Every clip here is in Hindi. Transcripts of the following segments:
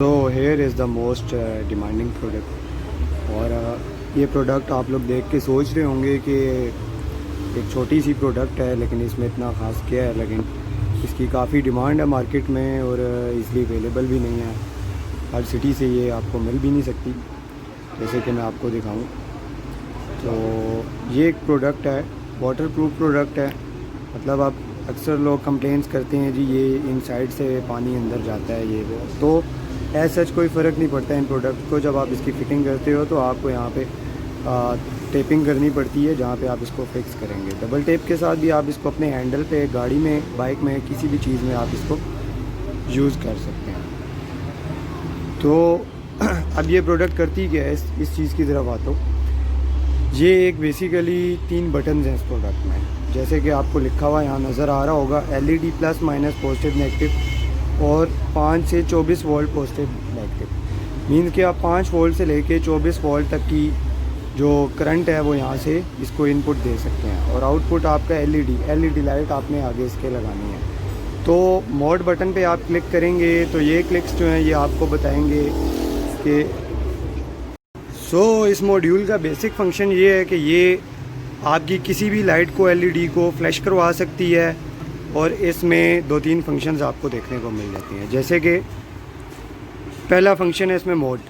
तो here is the most demanding product. और ये प्रोडक्ट आप लोग देख के सोच रहे होंगे कि एक छोटी सी प्रोडक्ट है, लेकिन इसमें इतना ख़ास क्या है। लेकिन इसकी काफ़ी डिमांड है मार्केट में और इज़ली अवेलेबल भी नहीं है। हर सिटी से ये आपको मिल भी नहीं सकती, जैसे कि मैं आपको दिखाऊं। तो ये एक प्रोडक्ट है, वाटर प्रूफ प्रोडक्ट है। मतलब आप अक्सर लोग कंप्लेंट्स करते हैं जी ये इनसाइड से पानी अंदर जाता है, ये वो। तो ऐसा सच कोई फ़र्क नहीं पड़ता इन प्रोडक्ट को। जब आप इसकी फ़िटिंग करते हो तो आपको यहाँ पे टेपिंग करनी पड़ती है, जहाँ पे आप इसको फिक्स करेंगे। डबल टेप के साथ भी आप इसको अपने हैंडल पे, गाड़ी में, बाइक में, किसी भी चीज़ में आप इसको यूज़ कर सकते हैं। तो अब ये प्रोडक्ट करती क्या है, इस चीज़ की तरफ आता हूँ। ये एक बेसिकली 3 बटन्स हैं इस प्रोडक्ट में, जैसे कि आपको लिखा हुआ यहाँ नज़र आ रहा होगा, LED plus minus positive negative और 5 से 24 वोल्ट पॉजिटिव नेगेटिव। मीन्स कि आप 5 वोल्ट से लेके 24 वोल्ट तक की जो करंट है वो यहाँ से इसको इनपुट दे सकते हैं। और आउटपुट आपका LED लाइट आपने आगे इसके लगानी है। तो मोड बटन पे आप क्लिक करेंगे तो ये क्लिक्स जो हैं ये आपको बताएंगे कि इस मॉड्यूल का बेसिक फंक्शन ये है कि ये आपकी किसी भी लाइट को, LED को फ्लैश करवा सकती है। और इसमें 2-3 फंक्शंस आपको देखने को मिल जाती हैं। जैसे कि पहला फंक्शन है इसमें मोड।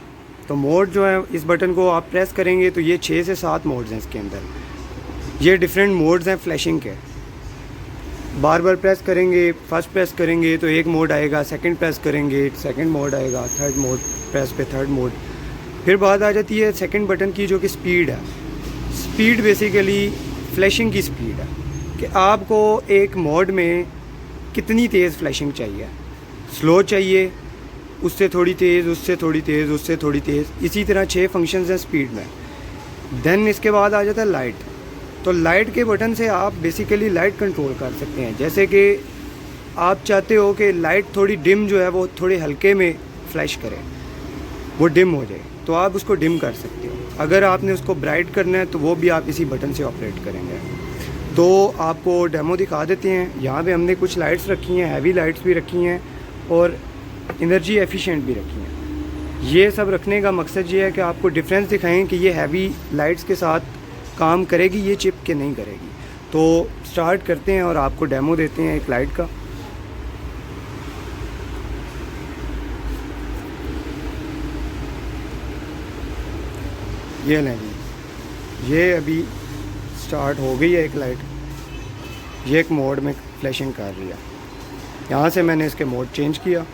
तो मोड जो है, इस बटन को आप प्रेस करेंगे तो ये 6 से 7 मोड्स हैं इसके अंदर। ये डिफरेंट मोड्स हैं फ्लैशिंग के। बार बार प्रेस करेंगे, फर्स्ट प्रेस करेंगे तो एक मोड आएगा, सेकंड प्रेस करेंगे सेकंड मोड आएगा, थर्ड मोड प्रेस पे थर्ड मोड। फिर बात आ जाती है सेकंड बटन की, जो कि स्पीड है। स्पीड बेसिकली फ्लैशिंग की स्पीड है कि आपको एक मोड में कितनी तेज़ फ्लैशिंग चाहिए। स्लो चाहिए, उससे थोड़ी तेज़, उससे थोड़ी तेज़, उससे थोड़ी तेज़। इसी तरह 6 फंक्शंस हैं स्पीड में। देन इसके बाद आ जाता है लाइट। तो लाइट के बटन से आप बेसिकली लाइट कंट्रोल कर सकते हैं। जैसे कि आप चाहते हो कि लाइट थोड़ी डिम जो है वो थोड़े हल्के में फ्लैश करे, वो डिम हो जाए, तो आप उसको डिम कर सकते हो। अगर आपने उसको ब्राइट करना है तो वो भी आप इसी बटन से ऑपरेट करेंगे। तो आपको डेमो दिखा देते हैं। यहाँ पे हमने कुछ लाइट्स रखी हैं, हैवी लाइट्स भी रखी हैं और एनर्जी एफिशिएंट भी रखी हैं। ये सब रखने का मकसद ये है कि आपको डिफरेंस दिखाएं कि ये हैवी लाइट्स के साथ काम करेगी ये चिप के नहीं करेगी। तो स्टार्ट करते हैं और आपको डेमो देते हैं एक लाइट का। ये लें जी, ये अभी स्टार्ट हो गई है एक लाइट। ये एक मोड में फ्लैशिंग कर रही है। यहाँ से मैंने इसके मोड चेंज किया,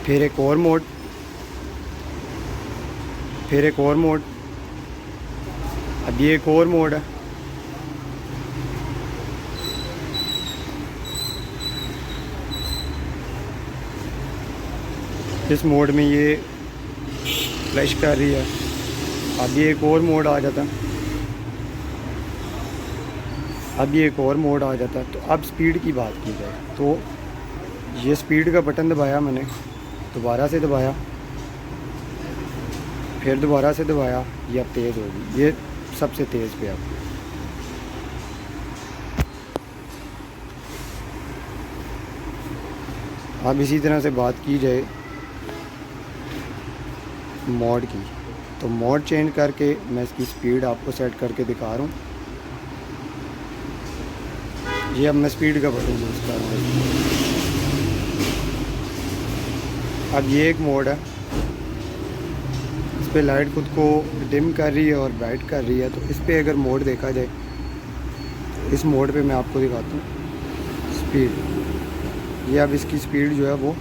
फिर एक और मोड, फिर एक और मोड, अब ये एक और मोड है। इस मोड में ये फ्लैश कर रही है। अब ये एक और मोड आ जाता, अब ये एक और मोड आ जाता। तो अब स्पीड की बात की जाए तो ये स्पीड का बटन दबाया मैंने, दोबारा से दबाया, फिर दोबारा से दबाया, ये अब तेज़ होगी। ये सबसे तेज़ पे अब इसी तरह से बात की जाए मोड की, तो मोड चेंज करके मैं इसकी स्पीड आपको सेट करके दिखा रहा हूँ। ये अब मैं स्पीड का बटन यूज़ कर रहा हूँ। अब ये एक मोड है, इस पर लाइट खुद को डिम कर रही है और ब्राइट कर रही है। तो इस पर अगर मोड देखा जाए, इस मोड पे मैं आपको दिखाता हूँ स्पीड। ये अब इसकी स्पीड जो है वो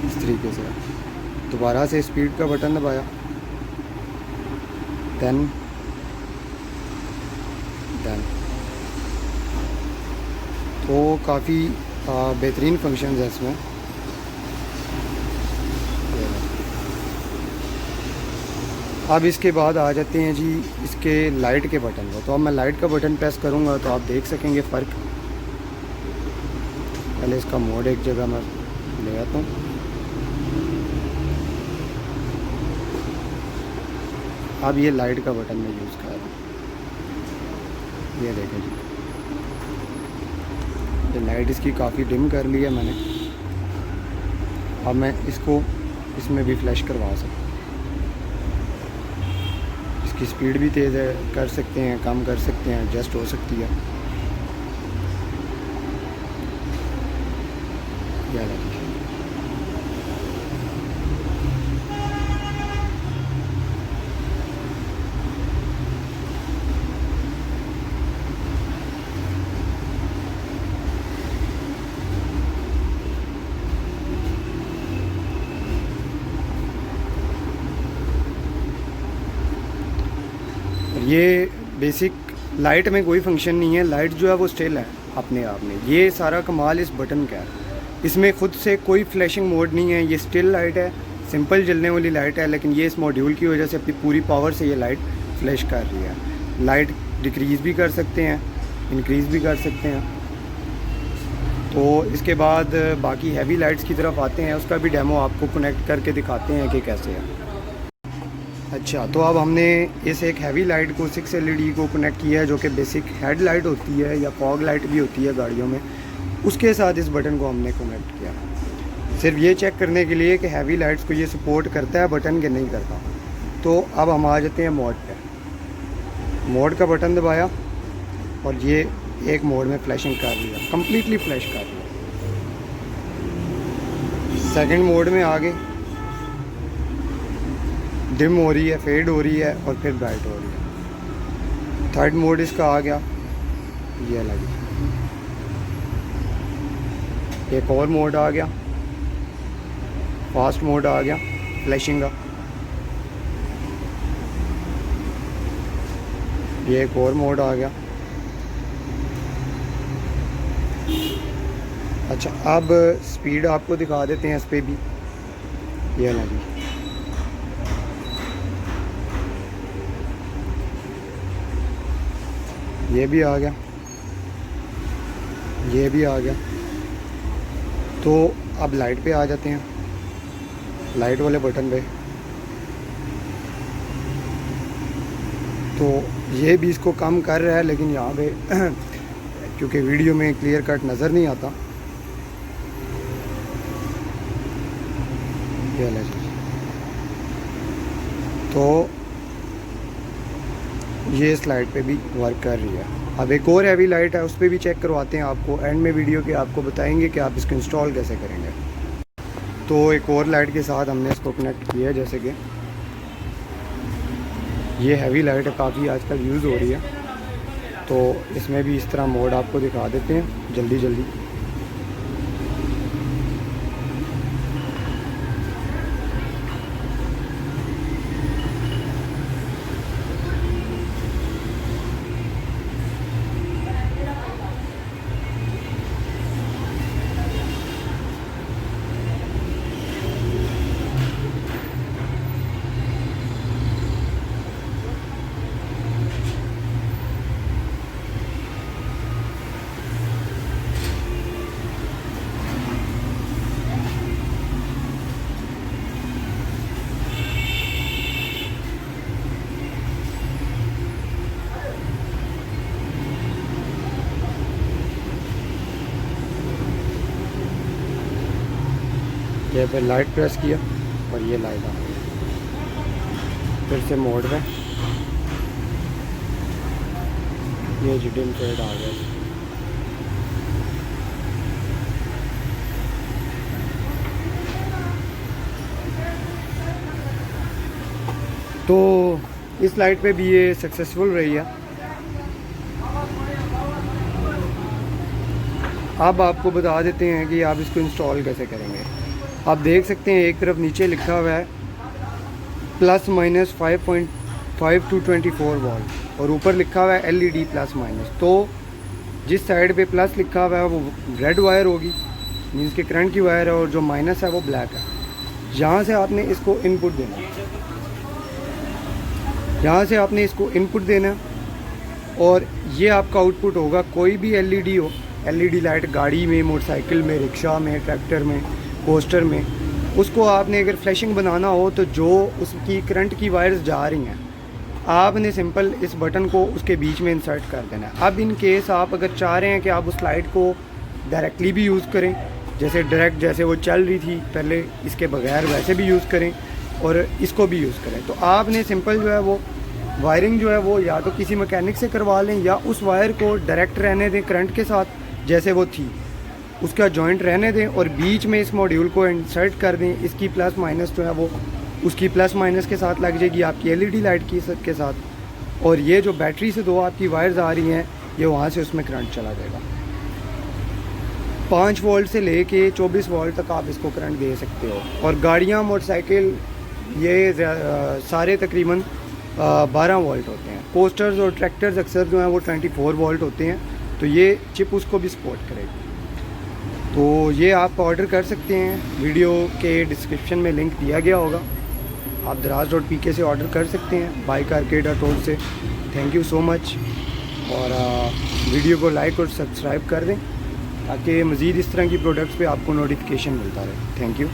इस तरीके से है। दोबारा से स्पीड का बटन दबाया, देन तो काफ़ी बेहतरीन फंक्शन है इसमें। अब इसके बाद आ जाते हैं जी इसके लाइट के बटन को। तो अब मैं लाइट का बटन प्रेस करूँगा तो आप देख सकेंगे फ़र्क। पहले इसका मोड एक जगह मैं ले आता हूँ। अब ये लाइट का बटन मैं यूज़ कर रहा हूँ। ये देखें जी, ये लाइट इसकी काफ़ी डिम कर ली है मैंने। अब मैं इसको इसमें भी फ्लैश करवा सकता हूँ। इसकी स्पीड भी तेज़ है, कर सकते हैं, कम कर सकते हैं, एडजस्ट हो सकती है। ये देखिए, ये बेसिक लाइट में कोई फंक्शन नहीं है। लाइट जो है वो स्टिल है अपने आप में। ये सारा कमाल इस बटन का है। इसमें ख़ुद से कोई फ्लैशिंग मोड नहीं है। ये स्टिल लाइट है, सिंपल जलने वाली लाइट है, लेकिन ये इस मॉड्यूल की वजह से अपनी पूरी पावर से ये लाइट फ्लैश कर रही है। लाइट डिक्रीज़ भी कर सकते हैं, इंक्रीज़ भी कर सकते हैं। तो इसके बाद बाकी हैवी लाइट्स की तरफ आते हैं, उसका भी डेमो आपको कनेक्ट करके दिखाते हैं कि कैसे है। अच्छा, तो अब हमने इस एक हैवी लाइट को 6 LED को कनेक्ट किया है, जो कि बेसिक हेड लाइट होती है या फॉग लाइट भी होती है गाड़ियों में। उसके साथ इस बटन को हमने कनेक्ट किया, सिर्फ ये चेक करने के लिए कि हैवी लाइट्स को ये सपोर्ट करता है बटन के नहीं करता। तो अब हम आ जाते हैं मोड पे। मोड का बटन दबाया और ये एक मोड में फ्लैशिंग कर रही है, कम्प्लीटली फ्लैश कर रही है। सेकंड मोड में आ गए, डिम हो रही है, फेड हो रही है और फिर ब्राइट हो रही है। थर्ड मोड इसका आ गया, ये लगी। एक और मोड आ गया, फास्ट मोड आ गया फ्लैशिंग का। ये एक और मोड आ गया। अच्छा, अब स्पीड आपको दिखा देते हैं इस पर भी, ये लगी। ये भी आ गया, ये भी आ गया। तो अब लाइट पे आ जाते हैं, लाइट वाले बटन पे। तो ये भी इसको कम कर रहा है, लेकिन यहाँ पे क्योंकि वीडियो में क्लियर कट नज़र नहीं आता। ये ले, तो ये इस लाइट पे भी वर्क कर रही है। अब एक और हैवी लाइट है, उस पर भी चेक करवाते हैं आपको। एंड में वीडियो के आपको बताएंगे कि आप इसको इंस्टॉल कैसे करेंगे। तो एक और लाइट के साथ हमने इसको कनेक्ट किया है, जैसे कि ये हैवी लाइट है, काफ़ी आजकल यूज़ हो रही है। तो इसमें भी इस तरह मोड आपको दिखा देते हैं जल्दी जल्दी। ये पे लाइट प्रेस किया और ये लाइट आ गई। फिर से मोड में ये डिम फेड आ गया। तो इस लाइट पे भी ये सक्सेसफुल रही है। अब आपको बता देते हैं कि आप इसको इंस्टॉल कैसे करेंगे। आप देख सकते हैं एक तरफ नीचे लिखा हुआ है +-5.5 to 24 वोल्ट और ऊपर लिखा हुआ है LED +-। तो जिस साइड पे प्लस लिखा हुआ है वो रेड वायर होगी, मीन्स के करंट की वायर है, और जो माइनस है वो ब्लैक है। यहाँ से आपने इसको इनपुट देना है, यहाँ से आपने इसको इनपुट देना और ये आपका आउटपुट होगा। कोई भी LED हो, LED लाइट गाड़ी में, मोटरसाइकिल में, रिक्शा में, ट्रैक्टर में, कोस्टर में, उसको आपने अगर फ्लैशिंग बनाना हो तो जो उसकी करंट की वायर्स जा रही हैं, आपने सिंपल इस बटन को उसके बीच में इंसर्ट कर देना है। अब इन केस आप अगर चाह रहे हैं कि आप उस लाइट को डायरेक्टली भी यूज़ करें, जैसे डायरेक्ट जैसे वो चल रही थी पहले, इसके बगैर वैसे भी यूज़ करें और इसको भी यूज़ करें। तो आपने सिंपल जो है वो वायरिंग जो है वो या तो किसी मैकेनिक से करवा लें या उस वायर को डायरेक्ट रहने दें करंट के साथ जैसे वो थी, उसका जॉइंट रहने दें और बीच में इस मॉड्यूल को इंसर्ट कर दें। इसकी प्लस माइनस जो है वो उसकी प्लस माइनस के साथ लग जाएगी आपकी एलईडी लाइट की के साथ, और ये जो बैटरी से दो आपकी वायर्स आ रही हैं ये वहाँ से उसमें करंट चला जाएगा। 5 वोल्ट से लेके 24 वोल्ट तक आप इसको करंट दे सकते हो। और गाड़ियाँ, मोटरसाइकिल ये सारे तकरीबन 12 वोल्ट होते हैं। कोस्टर्स और ट्रैक्टर्स अक्सर जो हैं वो 24 वोल्ट होते हैं, तो ये चिप उसको भी सपोर्ट करेगी। तो ये आप ऑर्डर कर सकते हैं, वीडियो के डिस्क्रिप्शन में लिंक दिया गया होगा, आप दराज.pk से ऑर्डर कर सकते हैं, बाइक आर्केड टोल से। थैंक यू सो मच, और वीडियो को लाइक और सब्सक्राइब कर दें ताकि मज़ीद इस तरह की प्रोडक्ट्स पे आपको नोटिफिकेशन मिलता रहे। Thank you.